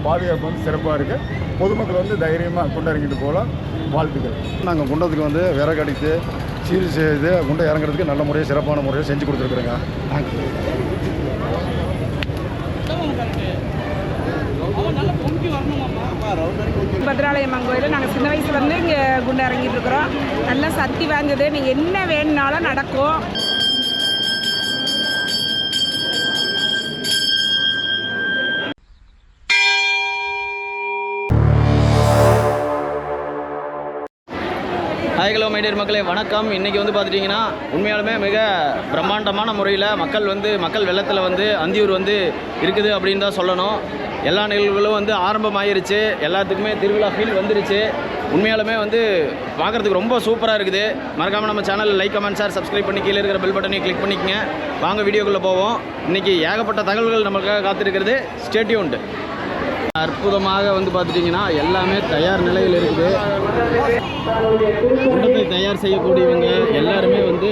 பாதுகாப்பு வந்து சிறப்பாக இருக்குது. பொதுமக்கள் வந்து தைரியமாக குண்டறங்கிட்டு போகலாம். வாழ்த்துக்கள். நாங்கள் குண்டத்துக்கு வந்து விறகு அடித்து சீர் செய்து குண்டை இறங்குறதுக்கு நல்ல முறையாக சிறப்பான முறையில் செஞ்சு கொடுத்துருக்குறேங்க. பத்ராலயம்மன் கோயில் நாங்கள் சின்ன வயசுலேருந்து இங்கே குண்டை இறங்கிட்டு இருக்கிறோம். நல்லா சக்தி வாய்ந்தது. நீங்கள் என்ன வேணும்னாலும் நடக்கும். ஹாய் ஹலோ மைடியர் மக்களே, வணக்கம். இன்றைக்கி வந்து பார்த்துட்டிங்கன்னா உண்மையாலுமே மிக பிரம்மாண்டமான முறையில் மக்கள் வெள்ளத்தில் வந்து அந்தியூர் வந்து இருக்குது அப்படின்னு தான் சொல்லணும். எல்லா நிகழ்வுகளும் வந்து ஆரம்பமாயிருச்சு. எல்லாத்துக்குமே திருவிழா ஃபீல் வந்துருச்சு. உண்மையாலுமே வந்து பார்க்குறதுக்கு ரொம்ப சூப்பராக இருக்குது. மறக்காமல் நம்ம சேனலில் லைக், கமெண்ட், ஷேர், சப்ஸ்கிரைப் பண்ணி கீழே இருக்கிற பெல் பட்டனையும் கிளிக் பண்ணிக்கங்க. வாங்க வீடியோக்குள்ளே போவோம். இன்றைக்கி ஏகப்பட்ட தகவல்கள் நமக்காக காத்திருக்கிறது. Stay tuned. அற்புதமாக வந்து பார்த்துட்டிங்கன்னா எல்லாமே தயார் நிலையில் இருக்குது. குண்டத்தை தயார் செய்யக்கூடியவங்க எல்லாருமே வந்து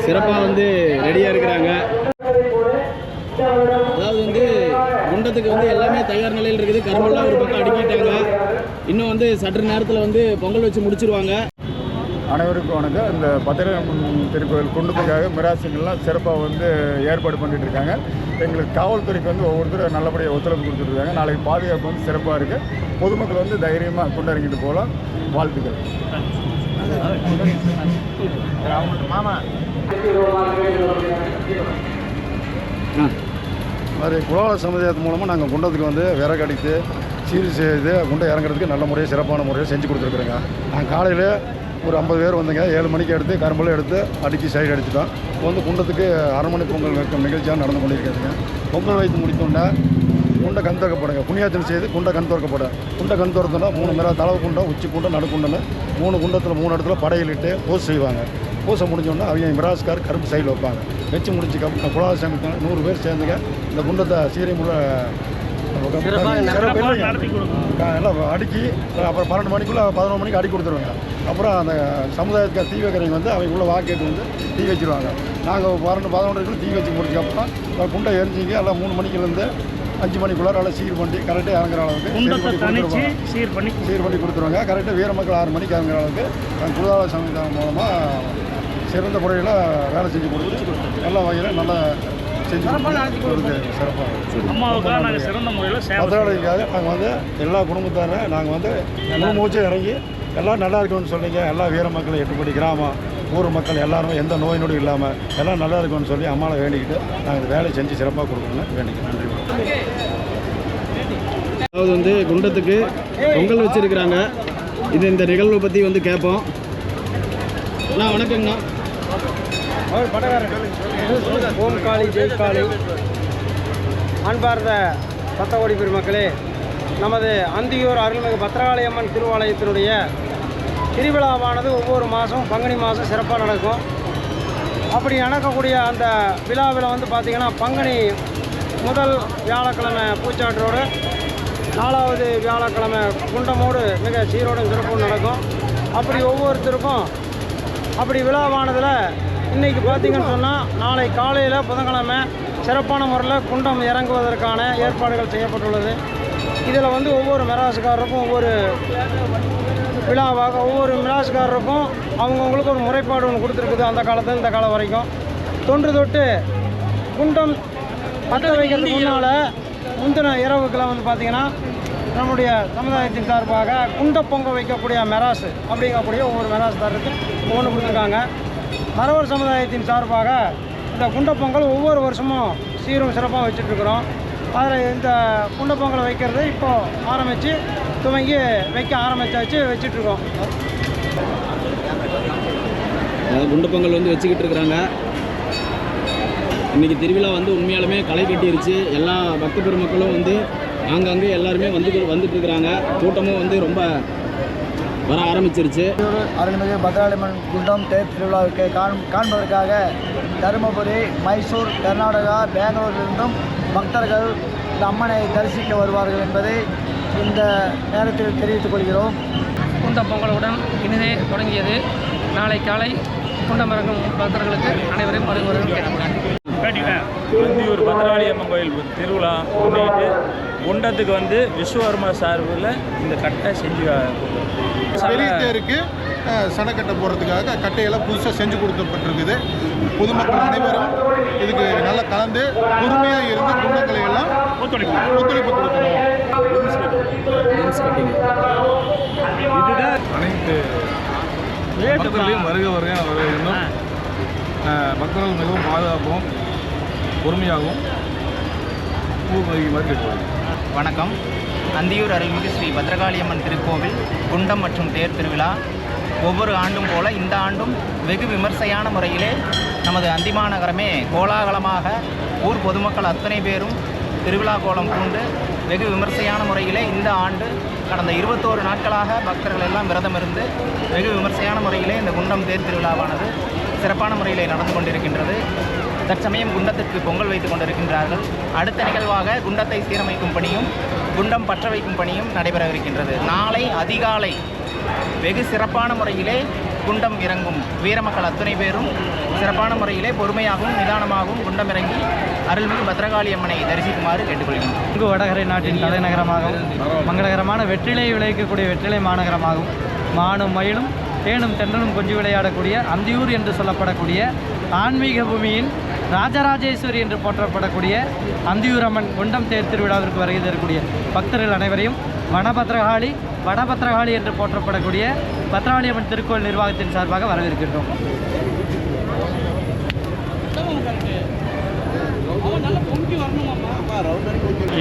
சிறப்பாக வந்து ரெடியாக இருக்கிறாங்க. அதாவது வந்து குண்டத்துக்கு வந்து எல்லாமே தயார் நிலையில் இருக்குது. கரும்பெல்லாம் ஒரு பக்கம் அடுக்கிட்டாங்க. இன்னும் வந்து சற்று நேரத்தில் வந்து பொங்கல் வச்சு முடிச்சிருவாங்க. அனைவருக்கும் வணக்கம். இந்த பத்ராலயம்மன் திருக்கோயில் குண்டத்துக்காக மிராசுங்கள்லாம் சிறப்பாக வந்து ஏற்பாடு பண்ணிட்டு இருக்காங்க. எங்களுக்கு காவல்துறைக்கு வந்து ஒவ்வொருத்தரும் நல்லபடியாக ஒத்துழைப்பு கொடுத்துருக்காங்க. நாளைக்கு பாதுகாப்பு வந்து சிறப்பாக இருக்குது. பொதுமக்கள் வந்து தைரியமாக குண்டறங்கிட்டு போகலாம். வாழ்த்துக்கள். மாதிரி குலால சமுதாயத்து மூலமாக நாங்கள் குண்டத்துக்கு வந்து விறகு அடித்து சீர் செய்து குண்டை இறங்குறதுக்கு நல்ல முறையாக சிறப்பான முறையில் செஞ்சு கொடுத்துருக்குறேங்க. நாங்கள் காலையில் ஒரு 50 பேர் வந்தங்க. 7 மணிக்கு எடுத்து கரும்பெல்லாம் எடுத்து அடித்து சைடு அடிச்சுட்டோம். இப்போ வந்து குண்டத்துக்கு அரைமணி பொங்கல் வைக்கும் நிகழ்ச்சியாக நடந்து கொண்டிருக்கிறதுங்க. பொங்கல் வைத்து முடித்தோன்னா குண்டை கண் திறக்கப்படுங்க. புண்ணியாச்சனை செய்து குண்டை கண் திறக்கப்படும். குண்டை கண் திறந்தோன்னா 3 மேலே தளவு குண்டை, உச்சி குண்டை, நடுக்குண்டன்னு 3 குண்டத்தில் 3 இடத்துல படையிலிட்டு பூசை செய்வாங்க. பூசை முடிஞ்சோன்னா அவங்க மிராஸ்கார் கரும்பு சைடில் வைப்பாங்க. வச்சு முடிச்சுக்க குலால சமைக்க 100 பேர் சேர்ந்துங்க இந்த குண்டத்தை சீரியமுள்ள எல்லாம் அடுக்கி அப்புறம் 12 மணிக்குள்ளே 11 மணிக்கு அடி கொடுத்துருவாங்க. அப்புறம் அந்த சமுதாயத்துக்கு தீ வைக்கிறவங்க வந்து அவங்க உள்ள வாக்கெட்டு வந்து தீ வச்சுருவாங்க. நாங்கள் 11 தீ வச்சு முடிச்சப்பறம் குண்டை எரிஞ்சிங்க எல்லாம் 3 மணிக்குலேருந்து 5 மணிக்குள்ளார நல்லா சீர் பண்ணி கரெக்டாக இறங்குற அளவுக்கு சீர் பண்ணி கொடுத்துருவாங்க. கரெக்டாக வீர மக்கள் 6 மணிக்கு இறங்குற அளவுக்கு குலால சமுதாயம் மூலமாக சிறந்த முறையில் வேலை செஞ்சு கொடுத்து எல்லா வகையிலும் நல்லா பத்ராலயத்துக்காக நாங்கள் வந்து எல்லா குடும்பத்தாரும் நாங்கள் வந்து மூச்சு இறங்கி எல்லாம் நல்லா இருக்குன்னு சொன்னீங்க. எல்லா வீர மக்கள் 8 கிராமம் ஊர் மக்கள் எல்லாருமே எந்த நோய் நொடி இல்லாமல் எல்லாம் நல்லா இருக்குன்னு சொல்லி அம்மாவை வேண்டிக்கிட்டு நாங்கள் இந்த வேலையை செஞ்சு சிறப்பாக கொடுக்கணும்னு வேண்டிக்கிறோம். நன்றி. அதாவது வந்து குண்டத்துக்கு பொங்கல் வச்சுருக்கிறாங்க. இந்த நிகழ்வை பற்றி வந்து கேட்போம். அண்ணா வணக்கங்கண்ணா. ஓம் காளி ஜெய் காளி. அன்பார்ந்த பத்தகோடி பெருமக்களே, நமது அந்தியூர் அருள்மிகு பத்ராலயம்மன் திருவாலயத்தினுடைய திருவிழாவானது ஒவ்வொரு மாதம் பங்குனி மாதம் சிறப்பாக நடக்கும். அப்படி நடக்கக்கூடிய அந்த விழாவில் வந்து பார்த்திங்கன்னா பங்குனி முதல் வியாழக்கிழமை பூச்சாற்றோடு, 4வது வியாழக்கிழமை குண்டமோடு மிக சீரோடும் சிறப்பும் நடக்கும். அப்படி ஒவ்வொருத்தருக்கும் அப்படி விழாவானதில் இன்றைக்கி பார்த்திங்கன்னு சொன்னால் நாளை காலையில் புதன்கிழமை சிறப்பான முறையில் குண்டம் இறங்குவதற்கான ஏற்பாடுகள் செய்யப்பட்டுள்ளது. இதில் வந்து ஒவ்வொரு மிராசுக்காரருக்கும் ஒவ்வொரு விழாவாக ஒவ்வொரு மிராசுக்காரருக்கும் அவங்கவுங்களுக்கு ஒரு முறைப்பாடு ஒன்று கொடுத்துருக்குது. அந்த காலத்தில் இந்த காலம் வரைக்கும் தொன்று தொட்டு குண்டம் பற்ற வைக்கிறதுக்கு முன்னால் முந்தின இரவுக்கெல்லாம் வந்து பார்த்திங்கன்னா நம்முடைய சமுதாயத்தின் சார்பாக குண்ட பொங்க வைக்கக்கூடிய மெராசு அப்படிங்கக்கூடிய ஒவ்வொரு மெராசுதாரருக்கு ஒவ்வொன்று கொடுத்துருக்காங்க. மறவர் சமுதாயத்தின் சார்பாக இந்த குண்டப்பொங்கல் ஒவ்வொரு வருஷமும் சீரும் சிறப்பாக வச்சுட்ருக்குறோம். அதில் இந்த குண்டப்பொங்கலை வைக்கிறது இப்போது ஆரம்பித்து துவங்கி வைக்க ஆரம்பித்தாச்சு வச்சிட்ருக்கோம். குண்டப்பொங்கல் வந்து வச்சுக்கிட்டு இருக்கிறாங்க. இன்றைக்கி திருவிழா வந்து உண்மையாலுமே களை கட்டிருச்சு. எல்லா பக்த பெருமக்களும் வந்து ஆங்காங்கே எல்லாருமே வந்துட்டு இருக்கிறாங்க. கூட்டமும் வந்து ரொம்ப வர ஆரம்பிச்சிருச்சு. அருள்மிகு பத்ராலயம்மன் குண்டம் தேர் திருவிழாவுக்கு காண்பதற்காக தருமபுரி, மைசூர், கர்நாடகா, பெங்களூரிலிருந்தும் பக்தர்கள் இந்த அம்மனை தரிசிக்க வருவார்கள் என்பதை இந்த நேரத்தில் தெரிவித்துக் கொள்கிறோம். குண்ட பொங்கலுடன் இனிதே தொடங்கியது. நாளை காலை குண்டம் இறங்கும் பக்தர்களுக்கு அனைவரையும் வருகிறோம். அந்தியூர் பத்ராலயம்மன் கோயில் திருவிழா முன்னிட்டு குண்டத்துக்கு வந்து விஸ்வகர்மா சார்பில் இந்த கட்டை செஞ்சு பெரிய தேருக்கு சனக்கட்டை போடுறதுக்காக கட்டையெல்லாம் புதுசாக செஞ்சு கொடுக்கப்பட்டிருக்குது. பொதுமக்கள் அனைவரும் இதுக்கு நல்லா கலந்து பொறுமையாக இருந்து குண்டங்களை எல்லாம் ஒத்துழைப்பு கொடுக்கணும். இதுதான் அனைத்து பக்தர்களையும் வருக வரவேற்கணும். பக்தர்கள் மிகவும் பாதுகாப்பும் பொறுமையாகவும் கேட்பாங்க. வணக்கம். அந்தியூர் அருள்மிகு ஸ்ரீ பத்ரகாளியம்மன் திருக்கோவில் குண்டம் மற்றும் தேர் திருவிழா ஒவ்வொரு ஆண்டும் போல இந்த ஆண்டும் வெகு விமர்சையான முறையிலே நமது அந்திமாநகரமே கோலாகலமாக ஊர் பொதுமக்கள் அத்தனை பேரும் திருவிழா கோலம் பூண்டு வெகு விமர்சையான முறையிலே இந்த ஆண்டு கடந்த 21 நாட்களாக பக்தர்கள் எல்லாம் விரதம் இருந்து வெகு விமர்சையான முறையிலே இந்த குண்டம் தேர் திருவிழாவானது சிறப்பான முறையிலே நடந்து கொண்டிருக்கின்றது. தற்சமயம் குண்டத்திற்கு பொங்கல் வைத்து கொண்டிருக்கின்றார்கள். அடுத்த நிகழ்வாக குண்டத்தை சீரமைக்கும் பணியும் குண்டம் பற்ற வைக்கும் பணியும் நடைபெறவிருக்கின்றது. நாளை அதிகாலை வெகு சிறப்பான முறையிலே குண்டம் இறங்கும் வீரமக்கள் அத்தனை பேரும் சிறப்பான முறையிலே பொறுமையாகவும் நிதானமாகவும் குண்டம் இறங்கி அருள்மிகு பத்ரகாளி அம்மனை தரிசிக்குமாறு கேட்டுக்கொள்கிறோம். இங்கு வடகரை நாட்டின் தலைநகரமாகவும் மங்களகரமான வெற்றிலை விளைவிக்கக்கூடிய வெற்றிலை மாநகரமாகவும் மானும் மயிலும் தேனும் தென்றலும் கொஞ்சி விளையாடக்கூடிய அந்தியூர் என்று சொல்லப்படக்கூடிய ஆன்மீக பூமியின் ராஜராஜேஸ்வரி என்று போற்றப்படக்கூடிய அந்தியூர் அம்மன் குண்டம் தேர் திருவிழாவிற்கு வருகை தரக்கூடிய பக்தர்கள் அனைவரையும் வடபத்ரகாளி என்று போற்றப்படக்கூடிய பத்ரகாளி அம்மன் திருக்கோவில் நிர்வாகத்தின் சார்பாக வரவேற்கின்றோம்.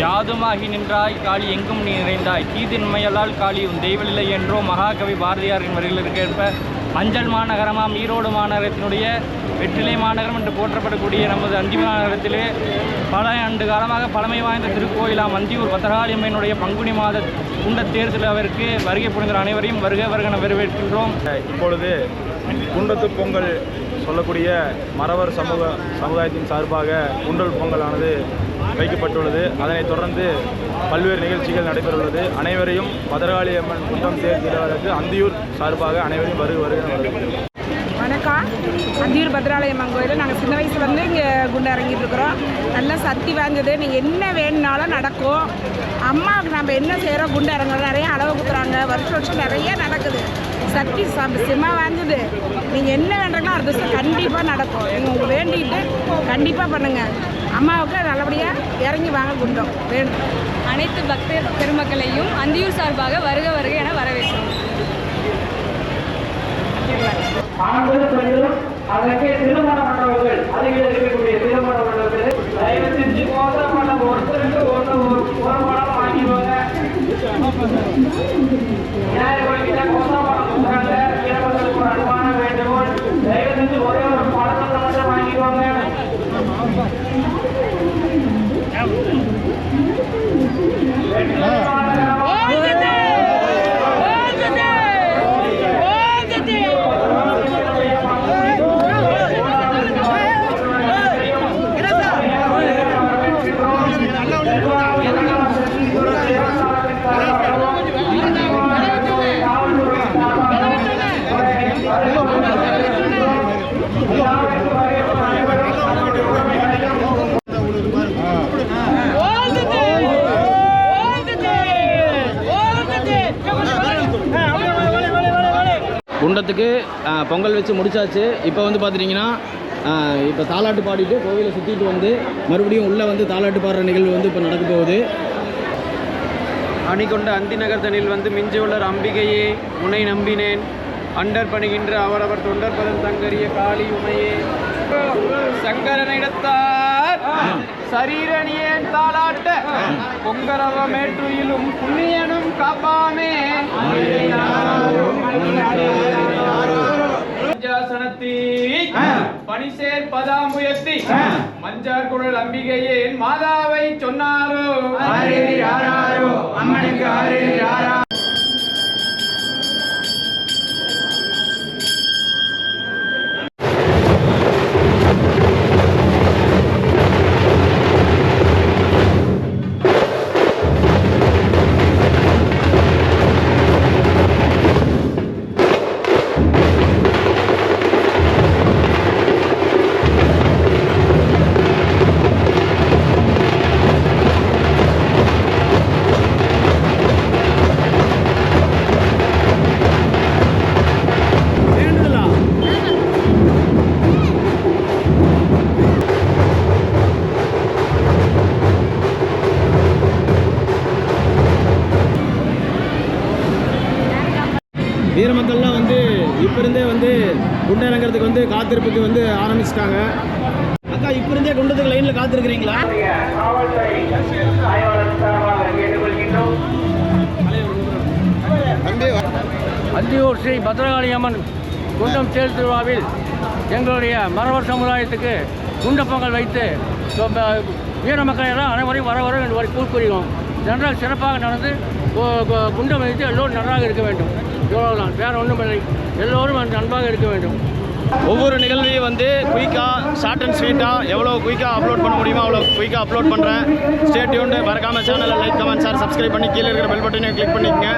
யாதுமாகி நின்றாய் காளி எங்கும் நீ நிறைந்தாய் தீதின்மையலால் காளி உன் தெய்வநிலை என்றோ மகாகவி பாரதியாரின் வரிகளுக்கேற்ப மஞ்சள் மாநகரமாம் ஈரோடு மாநகரத்தினுடைய வெற்றிலை மாநகரம் என்று போற்றப்படக்கூடிய நமது அந்தி மாநகரத்திலே பல ஆண்டு காலமாக பழமை வாய்ந்த திருக்கோயிலாம் அந்தியூர் பத்ரகாளியம்மனுடைய பங்குனி மாத குண்ட தேர் திருவிழாவிற்கு வருகை புரிந்த அனைவரையும் வருக வரவேற்கின்றோம். இப்பொழுது குண்டத்து பொங்கல் சொல்லக்கூடிய மறவர் சமுதாயத்தின் சார்பாக குண்டல் பொங்கலானது வைக்கப்பட்டுள்ளது. அதனைத் தொடர்ந்து பல்வேறு நிகழ்ச்சிகள் நடைபெறவுள்ளது. அனைவரையும் பத்ரகாளி அம்மன் குண்டம் தேர் திருவிழாவுக்கு அந்தியூர் சார்பாக அனைவரையும் வருக. வணக்கம். அந்தியூர் பத்ரகாளியம்மன் கோயிலில் நாங்கள் சின்ன வயசுலேருந்து இங்கே குண்டை இறங்கிட்டு இருக்கிறோம். நல்லா சக்தி வாய்ந்தது. நீங்கள் என்ன வேணுனாலும் நடக்கும். அம்மாவுக்கு நம்ம என்ன செய்கிறோம், குண்டை இறங்குறோம், நிறைய அளவு குத்துறாங்க. வருஷம் நிறைய நடக்குது. சக்தி சிம்மா வாய்ந்தது. நீங்கள் என்ன வேண்டுறீங்களோ அது கண்டிப்பாக நடக்கும். நீங்கள் உங்கள் வேண்டிட்டு கண்டிப்பாக பண்ணுங்கள். அம்மாவுக்கு நல்லபடியாக இறங்கி வாங்க குண்டம் வேணும். அனைத்து பக்தர் பெருமக்களையும் அந்தியூர் சார்பாக வருக என வரவேற்கிறோம். ஆண்களும் பெண்களும் அதற்கு திருமண மண்டபங்கள் அருகில் இருக்கக்கூடிய திருமண மண்டபத்தில் தயவு செஞ்சு மோசமான ஒருத்தருக்கு ஒரு மடம் வாங்கிடுவாங்க. வீரமக்களுக்கு ஒரு அன்பான வேண்டுகோள், தயவு செஞ்சு ஒரே ஒரு பழக்கத்தை மட்டும் வாங்கிடுவாங்க. குண்டத்துக்கு பொங்கல் வச்சு முடிச்சாச்சு. இப்போ வந்து பார்த்துட்டிங்கன்னா இப்போ தாலாட்டு பாடிட்டு கோவிலை சுற்றிட்டு வந்து மறுபடியும் உள்ளே வந்து தாலாட்டு பாடுற நிகழ்வு வந்து இப்போ நடக்க போகுது. அணிகொண்ட அந்திநகர் தனில் வந்து மிஞ்சுள்ளர் அம்பிகையே உன்னை நம்பினேன் அண்டர் பணிகின்ற அவரவர் தொண்டர் பதம் தங்கரிய காளி உமையே சங்கரனிடத்தார் சரீரணியேன் தாளாட்ட பொங்கரவ மேற்றுயிலும் புண்ணியனும் காப்பாமே பணிசேர் பதாம்புயத்தி மஞ்சார் குழல் அம்பிகையேன் மாதாவை சொன்னாரோ அம்மனுக்கு வீரமக்கள்லாம் வந்து இப்போ இருந்தே வந்து குண்டம் இறங்குறதுக்கு வந்து காத்திருப்புக்கு வந்து ஆரம்பிச்சிட்டாங்க. அக்கா இப்போ இருந்தே குண்டத்துக்கு லைனில் காத்திருக்கிறீங்களா? அந்தியூர் ஸ்ரீ பத்ரகாளி அம்மன் குண்டம் தேர் திருவிழாவில் எங்களுடைய மறவர் சமுதாயத்துக்கு குண்ட பொங்கல் வைத்து வீர மக்கள் எல்லாம் அனைவரையும் வர வர என்று கூறுகிறோம். நன்றாக சிறப்பாக நடந்து குண்டம் வைத்து எல்லோரும் நன்றாக இருக்க வேண்டும். இவ்வளவுதான், வேறு ஒன்றும் இல்லை. எல்லோரும் நன்றாக இருக்க வேண்டும். ஒவ்வொரு நிகழ்வையும் வந்து குயிக்காக ஷார்ட் அண்ட் ஸ்வீட்டாக எவ்வளோ குயிக்காக அப்லோட் பண்ண முடியுமோ அவ்வளோ குயிக்காக அப்லோட் பண்ணுறேன். Stay tuned. மறக்காமல் சேனலை லைக், கமெண்ட், ஷேர், சப்ஸ்கிரைப் பண்ணி கீழே இருக்கிற பெல் பட்டனையும் கிளிக் பண்ணிக்கங்க.